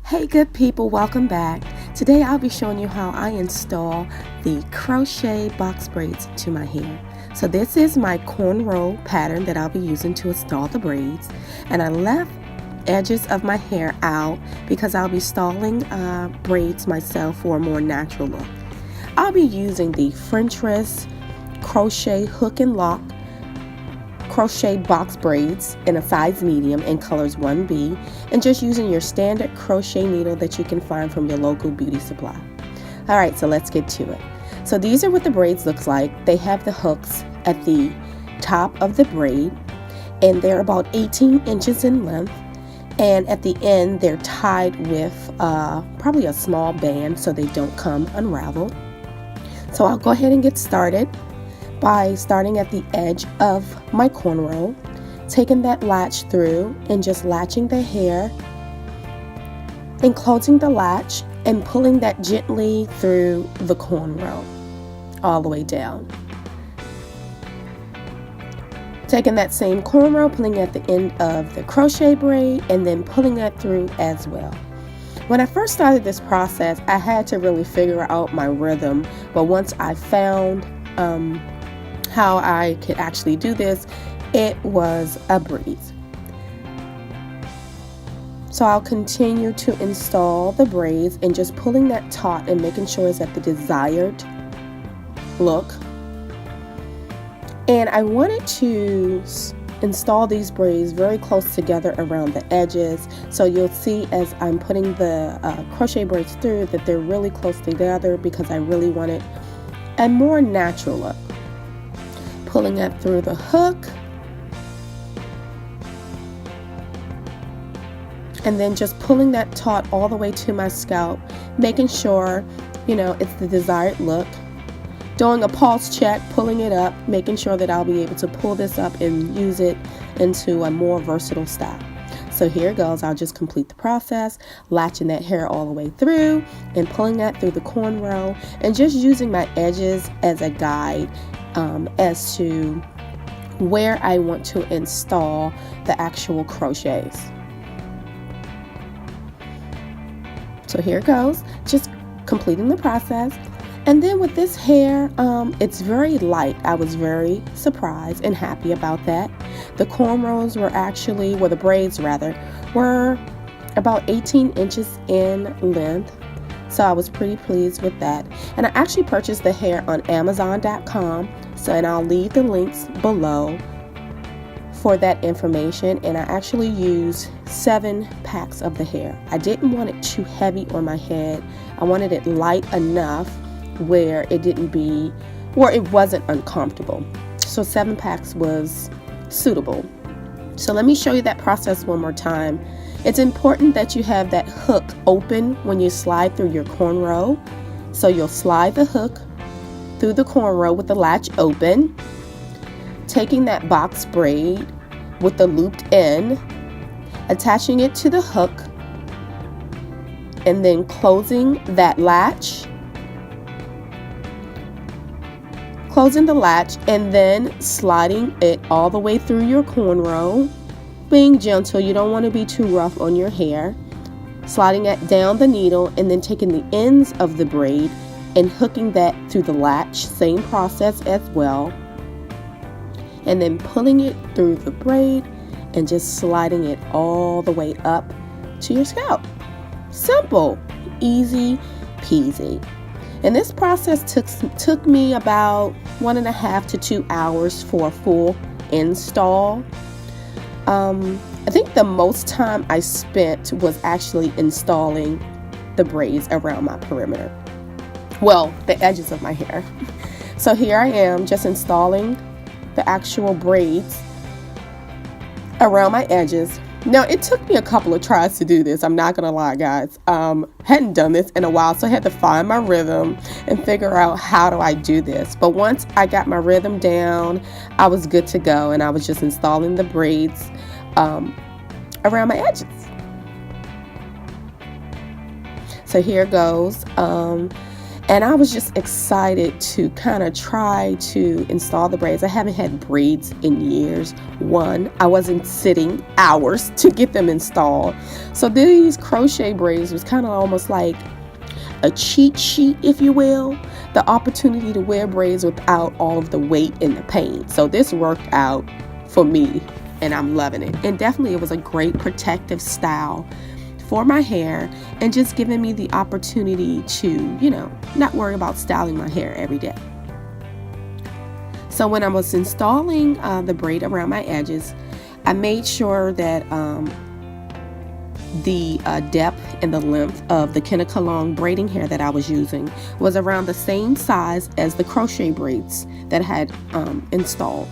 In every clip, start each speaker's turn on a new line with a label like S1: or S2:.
S1: Hey good people, welcome back. Today I'll be showing you how I install the crochet box braids to my hair. So this is my cornrow pattern that I'll be using to install the braids, and I left edges of my hair out because I'll be installing braids myself for a more natural look. I'll be using the FREETRESS crochet hook and lock crochet box braids in a size medium in colors 1B, and just using your standard crochet needle that you can find from your local beauty supply. Alright, so let's get to it. So these are what the braids looks like. They have the hooks at the top of the braid, and they're about 18 inches in length, and at the end they're tied with probably a small band so they don't come unraveled. So I'll go ahead and get started by starting at the edge of my cornrow, taking that latch through and just latching the hair and closing the latch and pulling that gently through the cornrow all the way down. Taking that same cornrow, pulling at the end of the crochet braid and then pulling that through as well. When I first started this process, I had to really figure out my rhythm, but once I found how I could actually do this, it was a breeze. So I'll continue to install the braids and just pulling that taut and making sure it's at the desired look. And I wanted to install these braids very close together around the edges, so you'll see as I'm putting the crochet braids through that they're really close together because I really wanted a more natural look. Pulling that through the hook, and then just pulling that taut all the way to my scalp, making sure it's the desired look. Doing a pulse check, pulling it up, making sure that I'll be able to pull this up and use it into a more versatile style. So here it goes. I'll just complete the process, latching that hair all the way through and pulling that through the cornrow, and just using my edges as a guide as to where I want to install the actual crochets. So here it goes, just completing the process. And then with this hair, it's very light. I was very surprised and happy about that. The cornrows were the braids rather, were about 18 inches in length. So I was pretty pleased with that. And I actually purchased the hair on Amazon.com. And I'll leave the links below for that information. And I actually used 7 packs of the hair. I didn't want it too heavy on my head. I wanted it light enough where it wasn't uncomfortable. So 7 packs was suitable. So let me show you that process one more time. It's important that you have that hook open when you slide through your cornrow. So you'll slide the hook through the cornrow with the latch open, taking that box braid with the looped end, attaching it to the hook, and then closing that latch, closing the latch, and then sliding it all the way through your cornrow, being gentle. You don't want to be too rough on your hair. Sliding it down the needle and then taking the ends of the braid and hooking that through the latch, same process as well, and then pulling it through the braid and just sliding it all the way up to your scalp. Simple, easy peasy. And this process took me about 1.5 to 2 hours for a full install. I think the most time I spent was actually installing the braids around my perimeter. Well, the edges of my hair. So here I am just installing the actual braids around my edges. Now, it took me a couple of tries to do this. I'm not gonna lie, guys. Hadn't done this in a while, so I had to find my rhythm and figure out how do I do this. But once I got my rhythm down, I was good to go, and I was just installing the braids around my edges. So here goes. And I was just excited to kind of try to install the braids. I haven't had braids in years. One, I wasn't sitting hours to get them installed. So these crochet braids was kind of almost like a cheat sheet, if you will, the opportunity to wear braids without all of the weight and the pain. So this worked out for me, and I'm loving it. And definitely it was a great protective style for my hair, and just giving me the opportunity to, not worry about styling my hair every day. So when I was installing the braid around my edges, I made sure that the depth and the length of the Kinnikalong braiding hair that I was using was around the same size as the crochet braids that I had installed.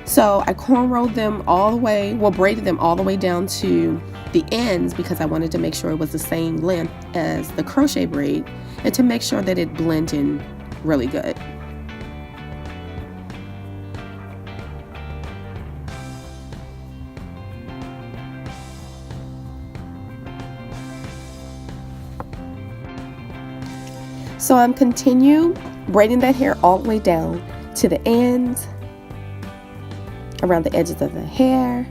S1: So I cornrowed them all the way, braided them all the way down to the ends, because I wanted to make sure it was the same length as the crochet braid, and to make sure that it blended in really good. So I'm continue braiding that hair all the way down to the ends, around the edges of the hair.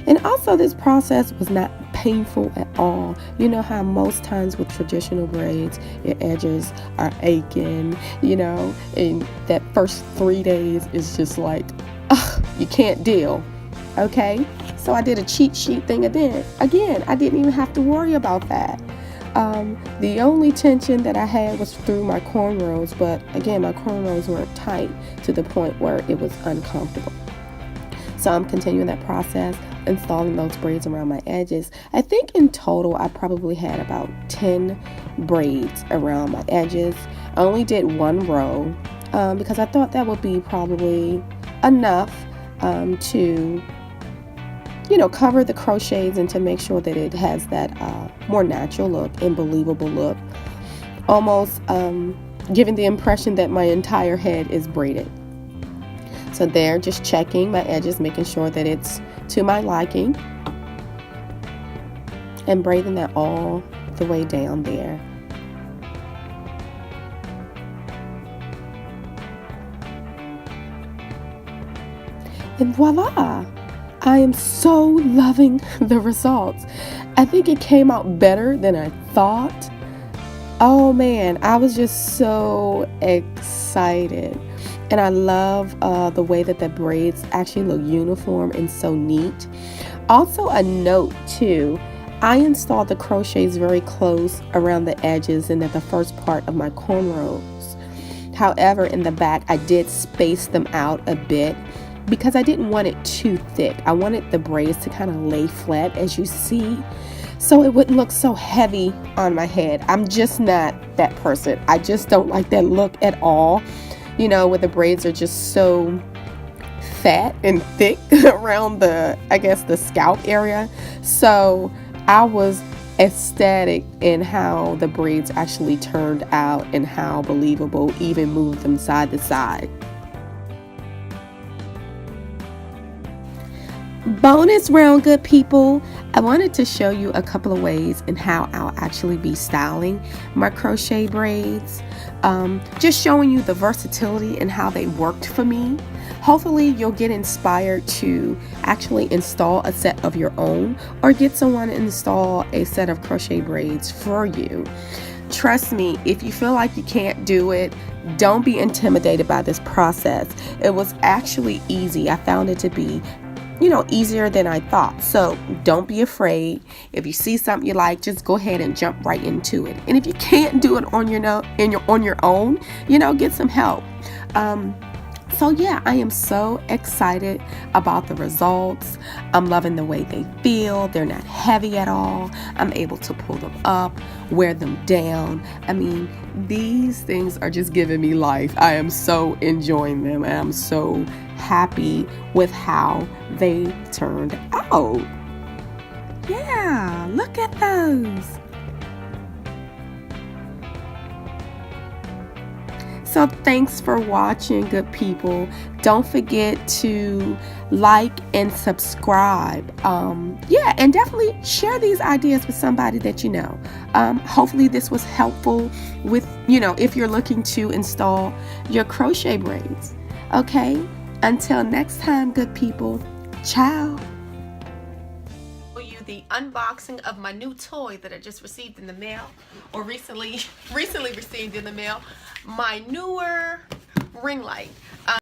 S1: And also, this process was not painful at all. You know how most times with traditional braids, your edges are aching, and that first 3 days is just like, you can't deal. Okay, so I did a cheat sheet thing again. I didn't even have to worry about that. The only tension that I had was through my cornrows, but again, my cornrows weren't tight to the point where it was uncomfortable. So I'm continuing that process, installing those braids around my edges. I think in total I probably had about 10 braids around my edges. I only did one row because I thought that would be probably enough to cover the crochets and to make sure that it has that more natural look and believable look, almost giving the impression that my entire head is braided. So there, just checking my edges, making sure that it's to my liking, and braiding that all the way down there. And voila! I am so loving the results. I think it came out better than I thought. Oh man, I was just so excited. And I love the way that the braids actually look uniform and so neat. Also a note too, I installed the crochets very close around the edges and at the first part of my cornrows. However, in the back, I did space them out a bit, because I didn't want it too thick. I wanted the braids to kind of lay flat, as you see, so it wouldn't look so heavy on my head. I'm just not that person. I just don't like that look at all, where the braids are just so fat and thick around the scalp area. So I was ecstatic in how the braids actually turned out and how believable, even moved them side to side. Bonus round, good people. I wanted to show you a couple of ways in how I'll actually be styling my crochet braids. Just showing you the versatility and how they worked for me. Hopefully you'll get inspired to actually install a set of your own, or get someone to install a set of crochet braids for you. Trust me, if you feel like you can't do it, don't be intimidated by this process. It was actually easy. I found it to be easier than I thought. So don't be afraid. If you see something you like, just go ahead and jump right into it. And if you can't do it on your own, get some help. So yeah, I am so excited about the results. I'm loving the way they feel. They're not heavy at all. I'm able to pull them up, wear them down. I mean, these things are just giving me life. I am so enjoying them. And I'm so happy with how they turned out. Yeah, look at those. So thanks for watching, good people. Don't forget to like and subscribe. Yeah, and definitely share these ideas with somebody that you know. Hopefully this was helpful with, if you're looking to install your crochet braids. Okay, until next time, good people. Ciao. the unboxing of my new toy that I just received in the mail, or recently received in the mail, my newer ring light.